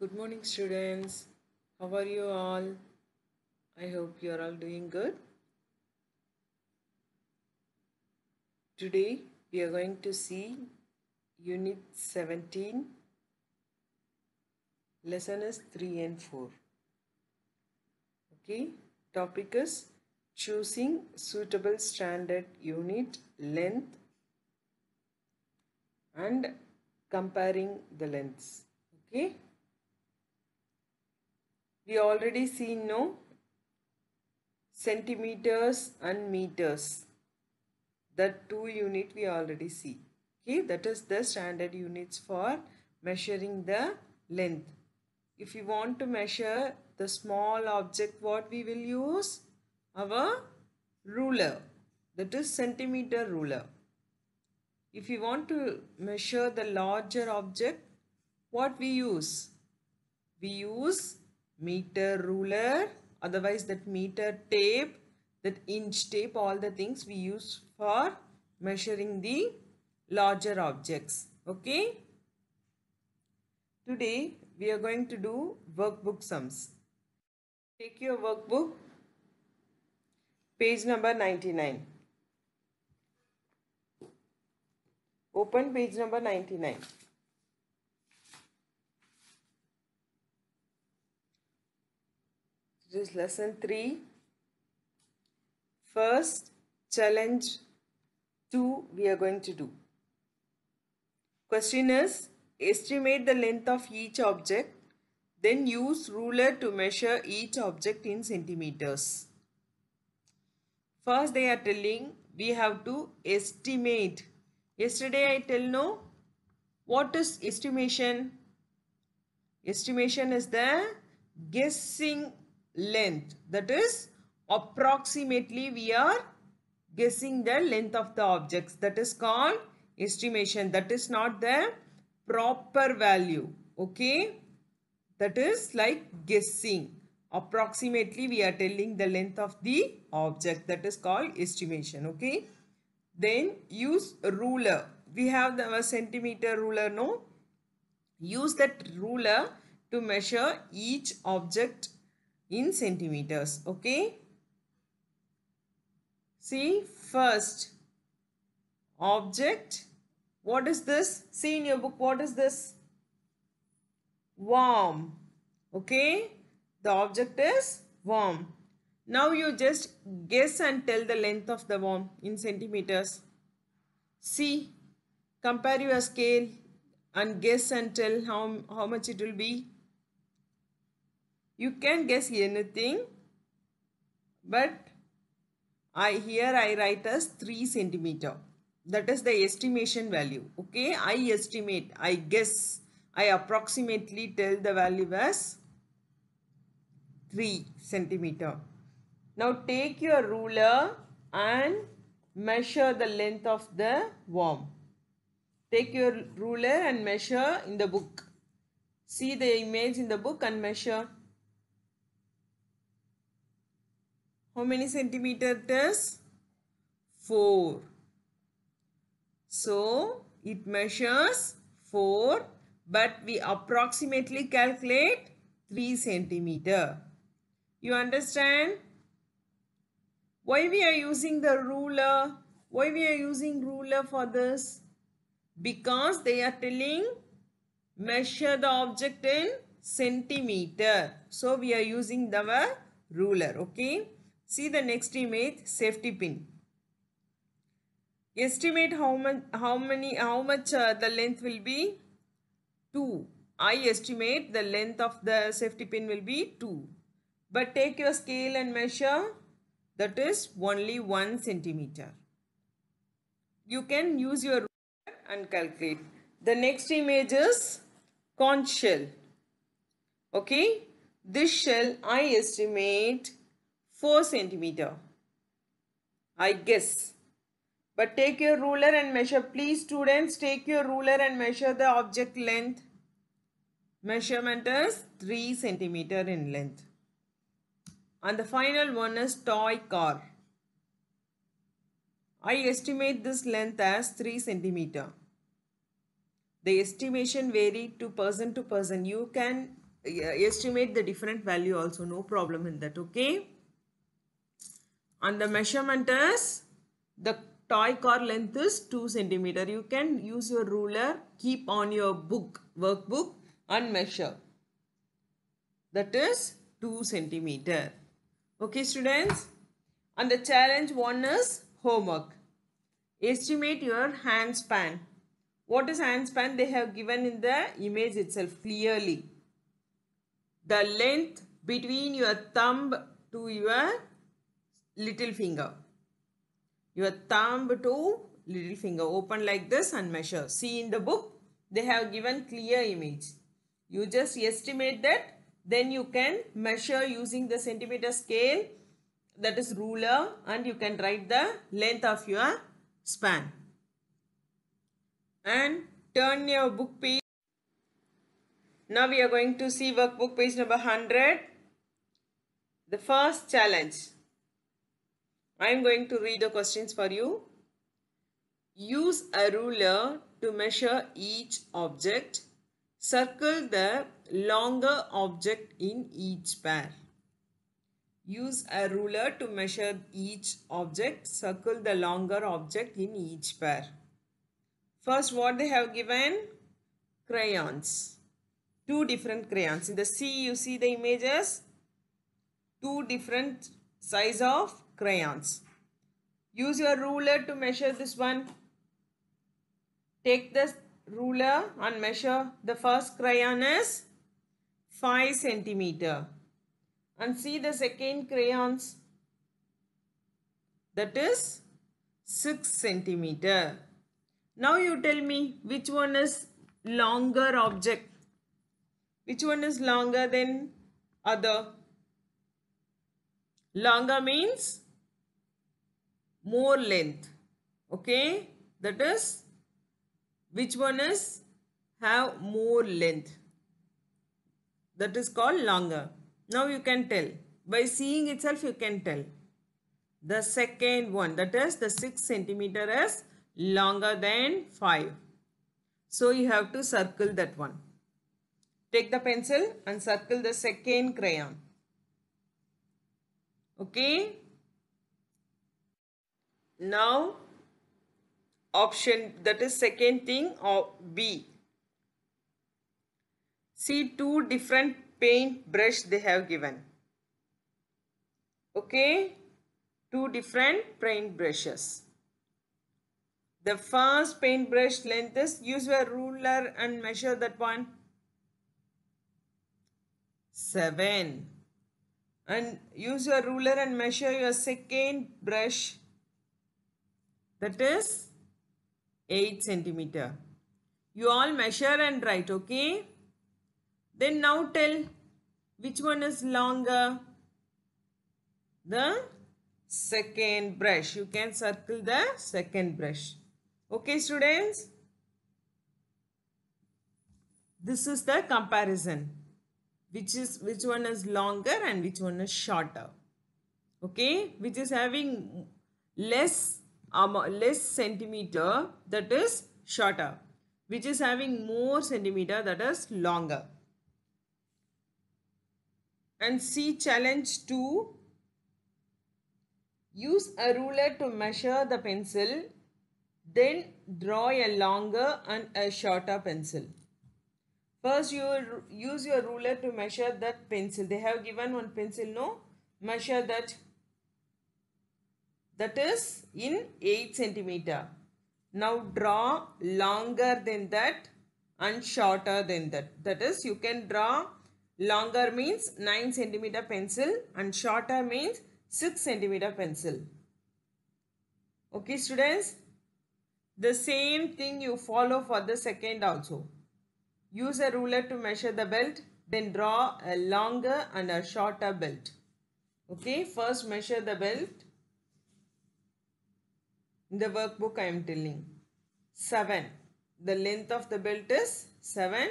Good morning, students. How are you all? I hope you are all doing good. Today, we are going to see Unit 17, lesson is 3 and 4. Okay, topic is choosing suitable standard unit length and comparing the lengths. Okay, we already seen no centimeters and meters. That two unit we already see. Okay, that is the standard units for measuring the length. If you want to measure the small object, what we will use? Our ruler. That is centimeter ruler. If you want to measure the larger object, what we use? We use meter ruler, otherwise that meter tape, that inch tape, all the things we use for measuring the larger objects. Okay, today we are going to do workbook sums. Take your workbook, page number 99. Open page number 99. This is lesson 3. First challenge 2 we are going to do. Question is, estimate the length of each object, then use ruler to measure each object in centimeters. First they are telling we have to estimate. Yesterday I tell no, what is estimation? Estimation is the guessing length. That is approximately we are guessing the length of the objects. That is called estimation. That is not the proper value. Okay. That is like guessing. Approximately we are telling the length of the object. That is called estimation. Okay. Then use ruler. We have our centimeter ruler, no? Use that ruler to measure each object in centimeters. Okay. See, first object. What is this? See in your book, what is this? Worm. Okay. The object is worm. Now you just guess and tell the length of the worm in centimeters. See, compare your scale and guess and tell how much it will be. You can guess anything, but here I write as 3 centimeter. That is the estimation value. Okay, I estimate, I guess, I approximately tell the value as 3 centimeter. Now take your ruler and measure the length of the worm. Take your ruler and measure in the book. See the image in the book and measure. How many centimeter it is? 4. So it measures 4, but we approximately calculate 3 centimeter. You understand? Why we are using the ruler? Why we are using ruler for this? Because they are telling measure the object in centimeter. So we are using the ruler. Okay. See the next image, safety pin. Estimate how much the length will be? 2. I estimate the length of the safety pin will be 2. But take your scale and measure. That is only 1 centimeter. You can use your ruler and calculate. The next image is conch shell. Okay. This shell I estimate 4 centimeter. I guess. But take your ruler and measure. Please students, take your ruler and measure the object length. Measurement is 3 centimeter in length. And the final one is toy car. I estimate this length as 3 centimeter. The estimation vary to person. You can estimate the different value also, no problem in that. Okay, and the measurement is the toy car length is 2 centimeter. You can use your ruler, keep on your workbook and measure. That is 2 centimeter. Okay students, and the challenge 1 is homework. Estimate your hand span. What is hand span? They have given in the image itself clearly. The length between your thumb to your little finger. Your thumb to little finger. Open like this and measure. See in the book, they have given clear image. You just estimate that. Then you can measure using the centimeter scale, that is ruler, and you can write the length of your span. And turn your book page. Now we are going to see workbook page number 100. The first challenge. I am going to read the questions for you. Use a ruler to measure each object. Circle the longer object in each pair. Use a ruler to measure each object. Circle the longer object in each pair. First, what they have given? Crayons. 2 different crayons. In the C, you see the images. 2 different size of crayons. Use your ruler to measure this one. Take the ruler and measure. The first crayon is 5 centimeter. And see the second crayons. That is 6 centimeter. Now you tell me which one is longer object. Which one is longer than other? Longer means more length. Okay, that is which one is have more length. That is called longer. Now you can tell. By seeing itself you can tell. The second one, that is the 6 centimeter is longer than 5. So you have to circle that one. Take the pencil and circle the second crayon. Okay. Now option, that is second thing, or B. See 2 different paint brush they have given. Okay. 2 different paint brushes. The first paintbrush length is, use your ruler and measure that one. 7. And use your ruler and measure your second brush. That is 8 centimeter. You all measure and write, okay? Then now tell which one is longer. The second brush. You can circle the second brush. Okay students, this is the comparison, which one is longer and which one is shorter. Okay, which is having less centimeter, that is shorter. Which is having more centimeter, that is longer. And see challenge 2. Use a ruler to measure the pencil. Then draw a longer and a shorter pencil. First you use your ruler to measure that pencil. They have given one pencil, no? Measure that. That is in 8 centimeter. Now draw longer than that and shorter than that. That is, you can draw longer means 9 centimeter pencil and shorter means 6 centimeter pencil. Okay students? The same thing you follow for the second also. Use a ruler to measure the belt, then draw a longer and a shorter belt. Okay, first measure the belt. In the workbook I am telling 7. The length of the belt is 7.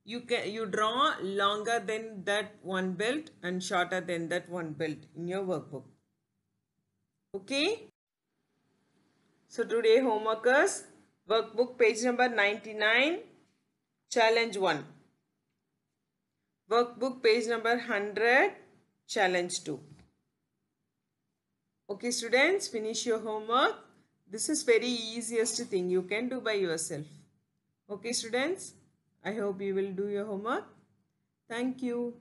You draw longer than that one belt and shorter than that one belt in your workbook. Okay. So today homework is workbook page number 99, challenge 1. Workbook page number 100, challenge 2. Okay students, finish your homework. This is very easiest thing you can do by yourself. Okay students, I hope you will do your homework. Thank you.